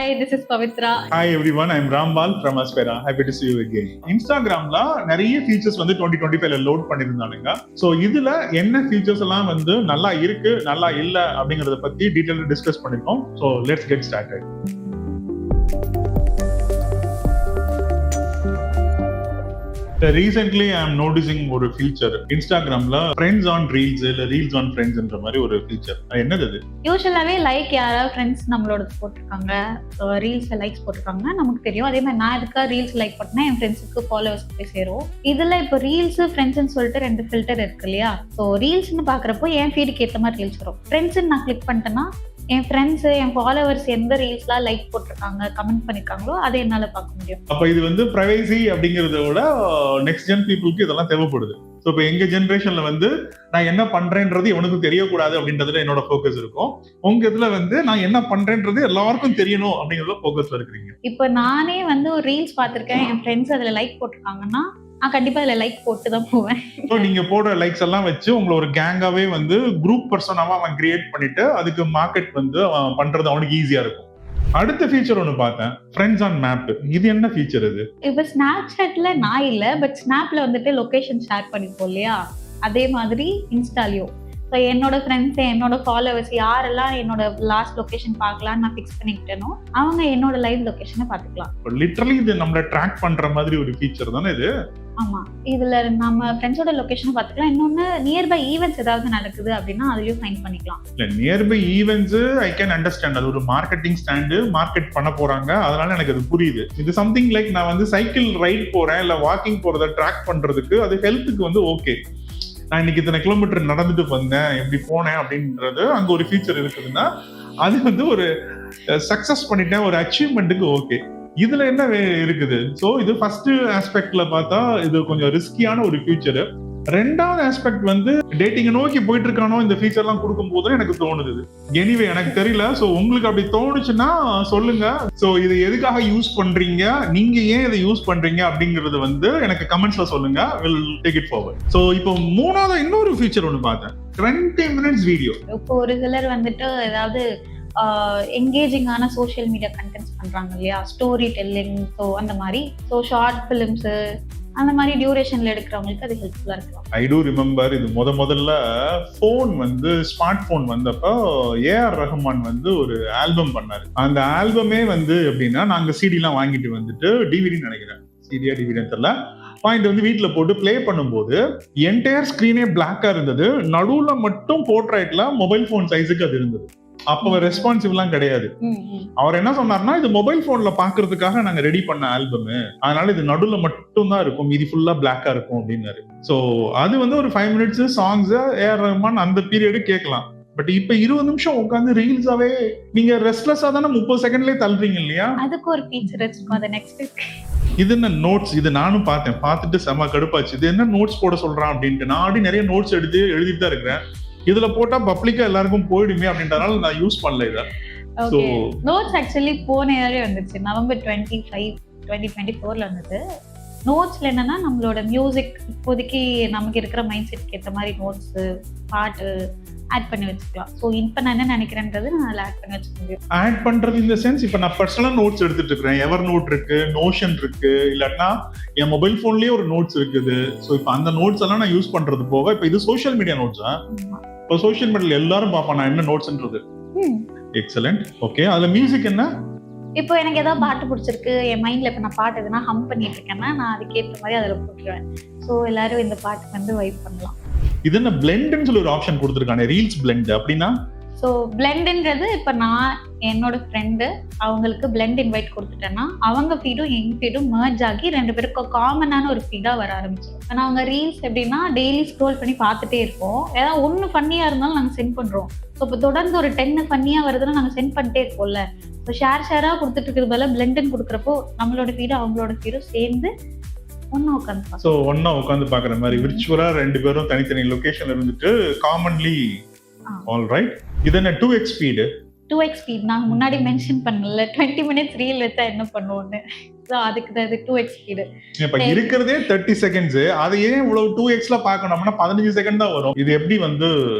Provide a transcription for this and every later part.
Hi, this is Pavitra. Hi everyone, I'm Ramwal from Aspira. Happy to see you again. Instagramல நிறைய features வந்து 2025ல load பண்ணிருந்தானுங்க. So இதுல என்ன features எல்லாம் வந்து நல்லா இருக்கு, நல்லா இல்ல அப்படிங்கறத பத்தி டீடைலா டிஸ்கஸ் பண்ணிருக்கோம். So let's get started. Recently I am noticing ஒரு ஃபீச்சர் இன்ஸ்டாகிராம்ல ஃப்ரெண்ட்ஸ் ஆன் ரீல்ஸ் இல்ல ரீல்ஸ் ஆன் ஃப்ரெண்ட்ஸ்ன்ற மாதிரி ஒரு ஃபீச்சர். என்னது அது? யூசுவலாவே லைக் யாராவது ஃப்ரெண்ட்ஸ் நம்மளோட போட்டிருக்காங்க, ரீல்ஸ் லைக்ஸ் போட்டிருக்காங்க நமக்கு தெரியும். அதே மாதிரி நான் எதுக்காக ரீல்ஸ் லைக் பண்ணா என் ஃப்ரெண்ட்ஸுக்கு ஃபாலோவர்ஸ் போய் சேரும். இதுல இப்போ ரீல்ஸ் ஃப்ரெண்ட்ஸ்ன்னு சொல்லிட்டு 2 ஃபில்டர் இருக்கு இல்லையா? ஸோ ரீல்ஸ்ன்னு பாக்குறப்போ என் ஃபீடுக்கு ஏற்ற மாதிரி ரீல்ஸ் வரும். ஃப்ரெண்ட்ஸ்ன்னு நான் கிளிக் பண்ணிட்டேன்னா என் ஃப்ரெண்ட்ஸ் என் ஃபாலோவர்ஸ் எந்த ரீல்ஸ்லாம் லைக் போட்டிருக்காங்க, கமெண்ட் பண்ணிருக்காங்களோ அதை என்னால பார்க்க முடியும். அப்ப இது வந்து பிரைவசி அப்படிங்கறத விட நெக்ஸ்ட் ஜென் பீப்புளுக்கு இதெல்லாம் தேவைப்படுது. ஸோ இப்போ எங்க ஜென்ரேஷன்ல வந்து நான் என்ன பண்றேன்றது எவனுக்கும் தெரியக்கூடாது அப்படின்றதுல என்னோட ஃபோக்கஸ் இருக்கும். உங்க இதுல வந்து நான் என்ன பண்றேன்றது எல்லாருக்கும் தெரியணும் அப்படிங்கறத ஃபோக்கஸ்ல இருக்கிறீங்க. இப்போ நானே வந்து ஒரு ரீல்ஸ் பார்த்திருக்கேன், என் ஃப்ரெண்ட்ஸ் அதுல லைக் போட்டிருக்காங்கன்னா கண்டிப்பா அதுல லைக் போட்டு தான் போவேன். ஸோ நீங்க போடுற லைக்ஸ் எல்லாம் வச்சு உங்களை ஒரு கேங்காவே வந்து குரூப் பர்சனாவா அவன் கிரியேட் பண்ணிட்டு அதுக்கு மார்க்கெட் வந்து அவன் பண்றது அவனுக்கு ஈஸியா இருக்கும். அடுத்த ஃபீச்சர் ஒன்னு பார்த்தேன், ஃப்ரெண்ட்ஸ் ஆன் மேப். இது என்ன ஃபீச்சர் இது? இப்ப ஸ்னாப்சாட்ல நான் இல்ல, பட் ஸ்னாப்ல வந்துட்டு லொகேஷன் ஷேர் பண்ணிப்போம் இல்லையா, அதே மாதிரி இன்ஸ்டாலயும் ஸோ என்னோட ஃப்ரெண்ட்ஸ் என்னோட ஃபாலோவர்ஸ் யாரெல்லாம் என்னோட லாஸ்ட் லொகேஷன் பார்க்கலாம்னு நான் ஃபிக்ஸ் பண்ணிக்கிட்டேனோ அவங்க என்னோட லைவ் லொகேஷனை பார்த்துக்கலாம். லிட்டரலி இது நம்மள ட்ராக் பண்ற மாதிரி ஒரு ஃபீச்சர் தானே இது? ஆமா, இதுல நம்ம ஃப்ரெண்ட்ஸோட லொகேஷனை பார்த்துக்கலாம். இன்னொன்னு நியர்பை ஈவெண்ட்ஸ் ஏதாவது நடக்குது அப்படின்னா அதையும் ஃபைண்ட் பண்ணிக்கலாம். இல்ல nearby events I can understand, அது ஒரு மார்க்கெட்டிங் ஸ்டாண்டு, மார்க்கெட் பண்ண போறாங்க, அதனால எனக்கு அது புரியுது. இது சம்திங் லைக் நான் வந்து சைக்கிள் ரைட் போறேன் இல்ல வாக்கிங் போறதை ட்ராக் பண்றதுக்கு அது ஹெல்த்துக்கு வந்து ஓகே. நான் இன்னைக்கு இத்தனை கிலோமீட்டர் நடந்துட்டு வந்தேன், எப்படி போனேன் அப்படின்றது அங்க ஒரு ஃபீச்சர் இருக்குதுன்னா அது வந்து ஒரு சக்சஸ் பண்ணிட்டேன், ஒரு அச்சீவ்மெண்ட்டுக்கு ஓகே. இதுல என்ன இருக்குது? சோ இது ஃபர்ஸ்ட் ஆஸ்பெக்ட்ல பார்த்தா இது கொஞ்சம் ரிஸ்கியான ஒரு ஃபீச்சர். ரெண்டாவது ஆஸ்பெக்ட் வந்து டேட்டிங் நோக்கி போயிட்டு இருக்கானோ இந்த ஃபீச்சர் எல்லாம் கொடுக்கும் போது எனக்கு தோணுது. எனிவே எனக்கு தெரியல. சோ உங்களுக்கு அப்படி தோணுச்சுன்னா சொல்லுங்க. சோ இது எதுக்காக யூஸ் பண்றீங்க, நீங்க ஏன் இதை யூஸ் பண்றீங்க அப்படிங்கறது வந்து எனக்கு கமெண்ட்ஸ்ல சொல்லுங்க. Will take it forward. So இப்போ மூணாவது இன்னொரு ஃபீச்சர் ஒன்னு பார்த்தேன், 20 minutes வீடியோ. இப்போ ஒரு சிலர் வந்துட்டு ஏதாவது என்கேஜிங்கான சோஷியல் மீடியா கண்டென்ட்ஸ் பண்றாங்க இல்லையா, ஸ்டோரி டெல்லிங், ஸோ அந்த மாதிரி ஸோ ஷார்ட் ஃபிலிம்ஸ் அந்த மாதிரி டியூரேஷன்ல எடுக்கிறவங்களுக்கு அது ஹெல்ப்ஃபுல்லா இருக்கும். ஐ டூ ரிமெம்பர் இது முதல்ல போன் வந்து ஸ்மார்ட் போன் வந்தப்போ ஏஆர் ரஹ்மான் வந்து ஒரு ஆல்பம் பண்ணாரு. அந்த ஆல்பமே வந்து எப்படின்னா நாங்க சிடி எல்லாம் வாங்கிட்டு வந்துட்டு டிவிடின்னு நினைக்கிறேன், சிடியா டிவிடின்னு தெரியல, பாயிண்ட் வந்து வீட்டுல போட்டு பிளே பண்ணும்போது என்டையர் ஸ்கிரீனே பிளாக்கா இருந்தது, நடுவுல மட்டும் போர்ட்ரைட்ல மொபைல் போன் சைஸுக்கு அது இருந்தது. அப்ப ரெஸ்பான்சிவ்லாம் கிடையாது. அவர் என்ன சொன்னார்னா இது மொபைல் போன்ல பாக்குறதுக்காக நாங்க ரெடி பண்ண ஆல்பம், அதனால இது நடுவுல மட்டும் தான் இருக்கும், இது ஃபுல்லா பிளாக்கா இருக்கும் அப்படின்னாரு. சோ அது வந்து ஒரு 5 minutes சாங்ஸ் ஏஆர் ரஹ்மான் அந்த பீரியடு கேட்கலாம். பட் இப்ப 20 நிமிஷம் உட்காந்து ரீல்ஸாவே நீங்க ரெஸ்ட்லெஸ்ஸா தானே 30 செகண்ட்லயே தள்ளுறீங்க இல்லையா? அதுக்கு ஒரு ஃபீச்சர் இருக்கும், அது நெக்ஸ்ட். இது என்ன நோட்ஸ்? இது நானும் பார்த்தேன், பார்த்துட்டு செம கடுப்பாச்சு. இது என்ன நோட்ஸ் போட சொல்றான் அப்படின்ட்டு நான் ஆடி நிறைய நோட்ஸ் எழுதிட்டு தான் இருக்கிறேன். இதுல போட்டா பப்ளிக்கா எல்லாருக்கும் போயிடுமே அப்படின்றதுனால நான் யூஸ் பண்ணல இத. சோ நோட்ஸ் ஆக்சுவலி போன இயரே வந்துச்சு, நவம்பர் 25 2024ல வந்தது. நோட்ஸ்ல என்னன்னா நம்மளோட மியூசிக் இப்போதைக்கு நமக்கு இருக்கிற மைண்ட் செட்க்கு ஏற்ற மாதிரி நோட்ஸ் பாட்டு ஆட் பண்ணி வச்சுக்கலாம். ஸோ இப்போ நான் என்ன நினைக்கிறேன்றது நான் அதில் ஆட் பண்ணி வச்சுக்க முடியும். ஆட் பண்றது இந்த சென்ஸ், இப்போ நான் பர்சனலா நோட்ஸ் எடுத்துட்டு இருக்கிறேன், எவர் நோட் இருக்கு, நோஷன் இருக்கு, இல்லாட்டினா என் மொபைல் போன்லயே ஒரு நோட்ஸ் இருக்குது. ஸோ இப்போ அந்த நோட்ஸ் எல்லாம் நான் யூஸ் பண்றது போக இப்போ இது சோஷியல் மீடியா நோட்ஸா? இப்போ சோஷியல் மீடியால எல்லாரும் பார்ப்பேன் நான் என்ன நோட்ஸ்ன்றது. எக்ஸலென்ட். ஓகே, அதுல மியூசிக் என்ன? இப்போ எனக்கு ஏதாவது பாட்டு பிடிச்சிருக்கு, என் மைண்ட்ல இப்போ நான் பாட்டு எதுனா ஹம் பண்ணிட்டு இருக்கேன்னா நான் அதுக்கேற்ற மாதிரி அதில் போட்டுருவேன். ஸோ எல்லாரும் இந்த பாட்டுக்கு வந்து வைப் பண்ணலாம். இது என்ன பிளெண்ட்னு சொல்லி ஒரு ஆப்ஷன் கொடுத்துருக்கானே, ரீல்ஸ் பிளெண்ட் அப்படின்னா? ஸோ பிளெண்ட்ன்றது இப்போ நான் என்னோட ஃப்ரெண்டு அவங்களுக்கு பிளெண்ட் இன்வைட் கொடுத்துட்டேன்னா அவங்க ஃபீடும் எங்க ஃபீடும் மர்ஜ் ஆகி 2 பேருக்கும் காமனான ஒரு ஃபீடாக வர ஆரம்பிச்சிடும். ஆனால் அவங்க ரீல்ஸ் எப்படின்னா டெய்லி ஸ்க்ரோல் பண்ணி பார்த்துட்டே இருப்போம், ஏதாவது ஒன்று ஃபன்னியாக இருந்தாலும் நாங்கள் சென்ட் பண்ணுறோம். ஸோ இப்போ தொடர்ந்து ஒரு 10 ஃபன்னியாக வருதுன்னா நாங்கள் சென்ட் பண்ணிட்டே இருப்போம்ல. இப்போ ஷேராக கொடுத்துட்டு இருக்கிறது போல பிளெண்ட்னு கொடுக்குறப்போ நம்மளோட ஃபீடும் அவங்களோட ஃபீடும் சேர்ந்து ஒன்னா உட்காந்து பாக்குற மாதிரி விர்ச்சுவலா 2 பேரும் தனித்தனி லொகேஷன் இருந்துட்டு காமன்லி. All right. இது என்ன 2x ஸ்பீடு? 2x ஸ்பீட் நான் முன்னாடி மென்ஷன் பண்ணல, 20 minutes ரீல் எடுத்தா என்ன பண்ணுவோம்னு. சோ அதுக்கு தான் இது 2x ஸ்பீடு. இப்ப இருக்குறதே 30 செகண்ட்ஸ், அதை ஏன் இவ்வளவு 2xல பார்க்கணும்னா 15 செகண்ட் தான் வரும். இது எப்படி வந்து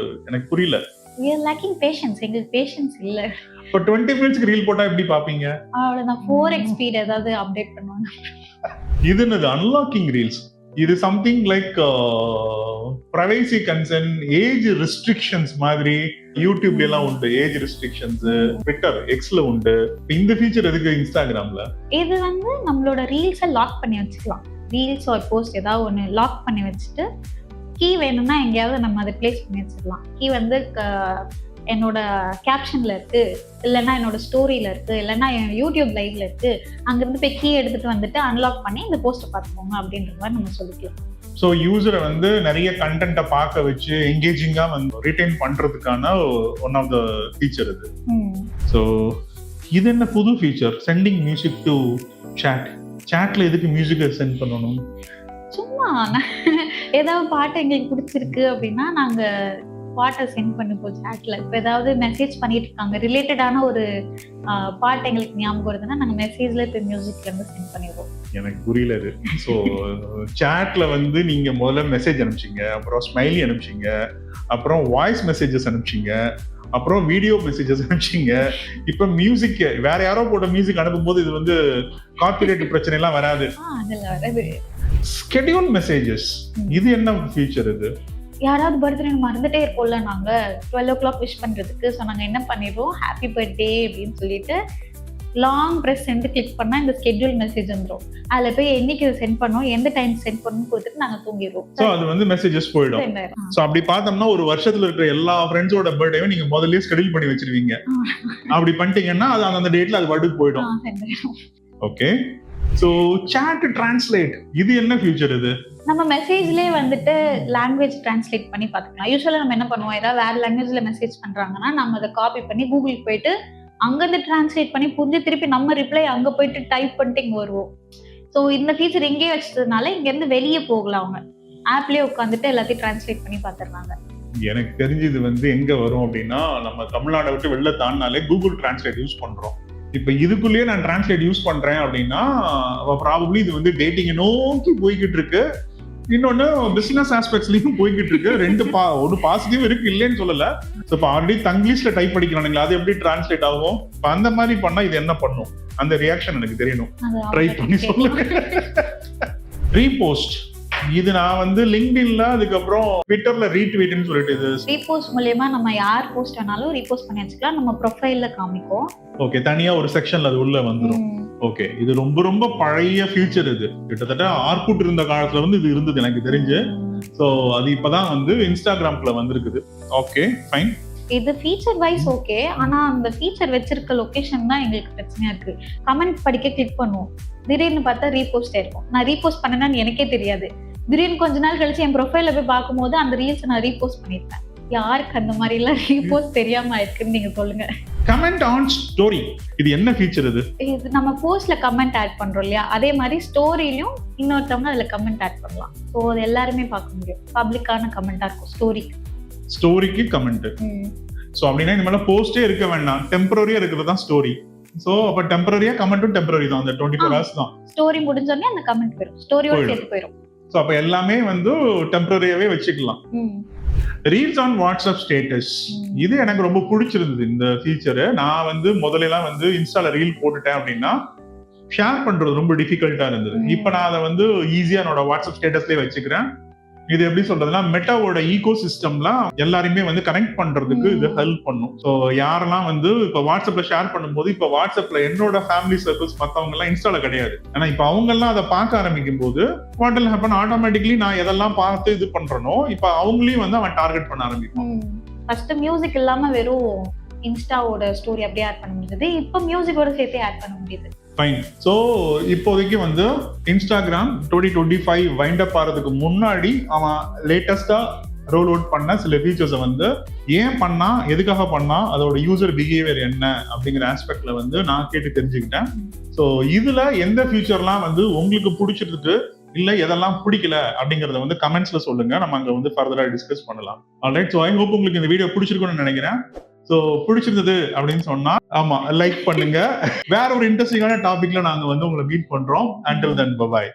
எனக்கு புரியல. we are lacking patience, எங்களுக்கு பேஷன்ஸ் இல்ல. இப்போ 20 மினிட்ஸ்க்கு ரீல் போட்டா எப்படி பாப்பீங்க? அவ்வளவுதான் 4x ஸ்பீட் ஏதாவது அப்டேட் பண்ணுவாங்க. இது என்னது அன்லாக்கிங் ரீல்ஸ்? இது something like privacy concern, age restrictions மாதிரி யூடியூப்ல எல்லாம் உண்டு. ஏஜ் ரெஸ்ட்ரிக்ஷன்ஸ் ட்விட்டர் எக்ஸ்ல உண்டு. இந்த ஃபீச்சர் எதுக்கு இன்ஸ்டாகிராம்ல? இது வந்து நம்மளோட ரீல்ஸை லாக் பண்ணி வச்சுக்கலாம். ரீல்ஸ் ஒரு போஸ்ட் ஏதாவது ஒன்று லாக் பண்ணி வச்சுட்டு கீ வேணும்னா எங்கேயாவது நம்ம அதை பிளேஸ் பண்ணி வச்சுக்கலாம். கீ வந்து என்னோட கேப்ஷன்ல இருக்கு, இல்லைன்னா என்னோட ஸ்டோரியில இருக்கு, இல்லைன்னா என் யூடியூப் லைவ்ல இருக்கு, அங்கிருந்து போய் கீ எடுத்துட்டு வந்துட்டு அன்லாக் பண்ணி இந்த போஸ்ட்டை பார்த்துக்கோங்க அப்படின்ற மாதிரி நம்ம சொல்லிக்கலாம். ஸோ யூசரை வந்து நிறைய கண்டென்ட்டை பார்க்க வச்சு என்கேஜிங்கா வந்து ரிட்டைன் பண்றதுக்கான ஒன் ஆஃப் த ஃபீச்சர் இது. ஸோ இது என்ன புது feature? Sending music to chat. சாட்ல எதுக்கு மியூசிக்கை சென்ட் பண்ணணும்? சும்மா ஏதாவது பாட்டு எங்களுக்கு பிடிச்சிருக்கு அப்படின்னா நாங்க பாட்டை சென்ட் பண்ணிப்போம் சாட்ல. இப்போ ஏதாவது மெசேஜ் பண்ணிட்டு இருக்காங்க, ரிலேட்டடான ஒரு பாட்டு எங்களுக்கு ஞாபகம் வருதுன்னா நாங்கள் மெசேஜ்ல இப்போ மியூசிக்ல இருந்து சென்ட் பண்ணிடுவோம். எனக்கு புரியல இது. ஸோ சாட்ல வந்து நீங்க முதல்ல மெசேஜ் அனுப்பிச்சிங்க, அப்புறம் ஸ்மைலி அனுப்பிச்சிங்க, அப்புறம் வாய்ஸ் மெசேஜஸ் அனுப்பிச்சிங்க, அப்புறம் வீடியோ மெசேஜஸ் அனுப்பிச்சிங்க. இப்ப மியூசிக் வேற யாரோ போட்ட மியூசிக் அனுப்பும்போது இது வந்து காப்பிரைட் பிரச்சனை எல்லாம் வராது. ஸ்கெடியூல் மெசேஜஸ், இது என்ன ஃபீச்சர்? இது யாராவது பர்த்டே மறந்துட்டே இருக்கோம்ல நாங்க 12 o'clock விஷ் பண்றதுக்கு. ஸோ நாங்க என்ன பண்ணிடுவோம், ஹாப்பி பர்த்டே அப்படின்னு சொல்லிட்டு லாங் ப்ரெஸ் சென்ட் கிளிக் பண்ணா இந்த ஸ்கெட்யூல் மெசேஜ் வந்துடும். அதுல போய் என்னைக்கு சென்ட் பண்ணோம், எந்த டைம் சென்ட் பண்ணணும் கொடுத்துட்டு நாங்க தூங்கிடுவோம். சோ அது வந்து மெசேஜஸ் போயிடும். சோ அப்படி பார்த்தோம்னா ஒரு வருஷத்துல இருக்கிற எல்லா ஃப்ரெண்ட்ஸோட பர்த்டேவும் நீங்க முதல்லயே ஸ்கெட்யூல் பண்ணி வச்சிருவீங்க. அப்படி பண்ணிட்டீங்கன்னா அது அந்த டேட்ல அது பாட்டுக்கு போயிடும். ஓகே. சோ சாட் டிரான்ஸ்லேட், இது என்ன ஃபியூச்சர்? இது நம்ம மெசேஜ்லயே வந்துட்டு லாங்குவேஜ் டிரான்ஸ்லேட் பண்ணி பார்த்துக்கலாம். யூஸ்வலா நம்ம என்ன பண்ணுவோம், ஏதாவது வேற லாங்குவேஜ்ல மெசேஜ் பண்றாங்கன்னா நம்ம அதை காப்பி பண்ணி கூகுளுக்கு போயிட்டு அங்கிருந்து டிரான்ஸ்லேட் பண்ணி புரிஞ்சு திருப்பி நம்ம ரிப்ளை அங்க போயிட்டு டைப் பண்ணிட்டு இங்க வருவோம். ஸோ இந்த ஃபீச்சர் இங்கே வச்சதுனால இங்க இருந்து வெளியே போகலாம். அவங்க ஆப்லயே உட்காந்துட்டு எல்லாத்தையும் டிரான்ஸ்லேட் பண்ணி பார்த்துடுறாங்க. எனக்கு தெரிஞ்சு இது வந்து எங்க வரும் அப்படின்னா, நம்ம தமிழ்நாட்டை விட்டு வெளில தாண்டினாலே கூகுள் டிரான்ஸ்லேட் யூஸ் பண்றோம். இப்ப இதுக்குள்ளேயே நான் டிரான்ஸ்லேட் யூஸ் பண்றேன் அப்படின்னா ப்ராபப்லி இது வந்து டேட்டிங் நோக்கி போய்கிட்டு இருக்கு. இன்னொன்னு பிசினஸ் ஆஸ்பெக்ட்ஸ்லயும் போய்கிட்டு இருக்கு. ஒரு பாசிட்டிவ் இருக்கு, இல்லைன்னு சொல்லல. இப்ப ஆல்ரெடி தங்கிலீஷ்ல டைப் படிக்கிறானுங்களா, அது எப்படி டிரான்ஸ்லேட் ஆகும்? அந்த மாதிரி பண்ணா இது என்ன பண்ணும்? அந்த ரியாக்ஷன் எனக்கு தெரியணும். ட்ரை பண்ணி சொல்லுங்க. ரீபோஸ்ட், இது நான் வந்து லிங்க்டின்ல அதுக்கப்புறம் ட்விட்டர்ல ரீட்வீட்னு சொல்லிட்டு இது ரீபோஸ்ட் மூலமா நம்ம யார் போஸ்ட் வேணாலும் ரீபோஸ்ட் பண்ணி வச்சுக்கலாம். நம்ம ப்ரொஃபைல்ல காமிக்கும். ஓகே, தனியா ஒரு செக்ஷன்ல அது உள்ள வந்துரும். ஓகே, இது ரொம்ப ரொம்ப பழைய ஃபியூச்சர். இது கிட்டத்தட்ட ஆர்குட் இருந்த காலத்துல வந்து இது இருந்தது எனக்கு தெரிஞ்சு. சோ அது இப்பதான் வந்து இன்ஸ்டாகிராம்ல வந்திருக்குது. Okay fine. இது ஃபீச்சர் வைஸ் ஓகே. ஆனா அந்த ஃபீச்சர் வச்சிருக்க லொகேஷன் தான் எங்களுக்கு பிரச்சனையா இருக்கு. கமெண்ட் படிக்க கிளிக் பண்ணுவோம், திடீர்னு பார்த்தா ரீபோஸ்ட் ஆயிருக்கும். நான் ரீபோஸ்ட் பண்ணேன்னு எனக்கே தெரியாது. திடீர்னு கொஞ்ச நாள் கழிச்சு என் ப்ரொஃபைல போய் பார்க்கும்போது அந்த ரீல்ஸ் நான் ரீபோஸ்ட் பண்ணிருப்பேன். யாருக்கு அந்த மாதிரி எல்லாம் ரீபோஸ்ட் தெரியாம இருக்குன்னு நீங்க சொல்லுங்க. கமெண்ட் ஆன் ஸ்டோரி, இது என்ன ஃபீச்சர்? இது நம்ம போஸ்ட்ல கமெண்ட் ஆட் பண்றோம் இல்லையா, அதே மாதிரி ஸ்டோரியிலும் இன்னொருத்தவங்க அதுல கமெண்ட் ஆட் பண்ணலாம். ஸோ அது எல்லாருமே பார்க்க முடியும். பப்ளிக்கான கமெண்டா இருக்கும் ஸ்டோரிக்கு கமெண்ட். ஸோ அப்படின்னா இந்த மாதிரி போஸ்டே இருக்க வேண்டாம், டெம்பரரியா இருக்கிறது தான் ஸ்டோரி. ஸோ அப்ப டெம்பரரியா கமெண்ட்டும் டெம்பரரி தான், அந்த 24 hours தான். ஸ்டோரி முடிஞ்சோடனே அந்த கமெண்ட் போயிடும், ஸ்டோரியோட சேர்த்து போயிடும். ஸோ அப்ப எல்லாமே வந்து டெம்பரரியாவே வச்சுக்கலாம். ரீல்ஸ் ஆன் வாட்ஸ்அப் ஸ்டேட்டஸ், இது எனக்கு ரொம்ப பிடிச்சிருந்தது இந்த ஃபீச்சர். நான் வந்து முதல்ல எல்லாம் வந்து இன்ஸ்டால ரீல் போட்டுட்டேன் அப்படின்னா ஷேர் பண்றது ரொம்ப டிஃபிகல்ட்டா இருந்தது. இப்ப நான் அதை வந்து ஈஸியா என்னோட வாட்ஸ்அப் ஸ்டேட்டஸ்லயே வச்சுக்கிறேன். இது எப்படி சொல்றதுன்னா, மெட்டாவோட ஈகோ சிஸ்டம்லாம் எல்லாருமே வந்து கனெக்ட் பண்றதுக்கு இது ஹெல்ப் பண்ணும். ஸோ யாரெல்லாம் வந்து இப்ப வாட்ஸ்அப்ல ஷேர் பண்ணும்போது, இப்ப வாட்ஸ்அப்ல என்னோட ஃபேமிலி சர்க்கிள்ஸ் மத்தவங்க எல்லாம் இன்ஸ்டால கிடையாது. ஆனா இப்ப அவங்க எல்லாம் அதை பார்க்க ஆரம்பிக்கும் போது வாட் வில் ஹேப்பன், ஆட்டோமேட்டிக்லி நான் எதெல்லாம் பார்த்து இது பண்றனோ இப்ப அவங்களையும் வந்து அவன் டார்கெட் பண்ண ஆரம்பிக்கும். ஃபர்ஸ்ட் மியூசிக் இல்லாம வெறும் இன்ஸ்டாவோட ஸ்டோரி அப்படியே ஆட் பண்ண முடியுது. இப்ப மியூசிக்கோட சேர்த்து ஆட் பண்ண முடியுது. ஃபைன். ஸோ இப்போதைக்கு வந்து இன்ஸ்டாகிராம் 2025 வைண்ட் அப் ஆகிறதுக்கு முன்னாடி அவன் லேட்டஸ்டா ரோல் அவுட் பண்ண சில ஃபீச்சர்ஸை வந்து ஏன் பண்ணா, எதுக்காக பண்ணா, அதோட யூசர் பிஹேவியர் என்ன அப்படிங்கிற ஆஸ்பெக்ட்ல வந்து நான் கேட்டு தெரிஞ்சுக்கிட்டேன். ஸோ இதுல எந்த ஃபியூச்சர்லாம் வந்து உங்களுக்கு பிடிச்சிருக்கு, இல்ல எதெல்லாம் பிடிக்கல அப்படிங்கறத வந்து கமெண்ட்ஸ்ல சொல்லுங்க. நம்ம அங்க வந்து ஃபர்தரா டிஸ்கஸ் பண்ணலாம். ஆல்ரைட். ஸோ ஐ ஹோப் உங்களுக்கு இந்த வீடியோ பிடிச்சிருக்கும்னு நினைக்கிறேன். சோ பிடிச்சிருந்தது அப்படின்னு சொன்னா ஆமா லைக் பண்ணுங்க. வேற ஒரு இன்ட்ரெஸ்டிங்கான டாபிக்ல நாங்க வந்து உங்களை மீட் பண்றோம். Until then, bye bye.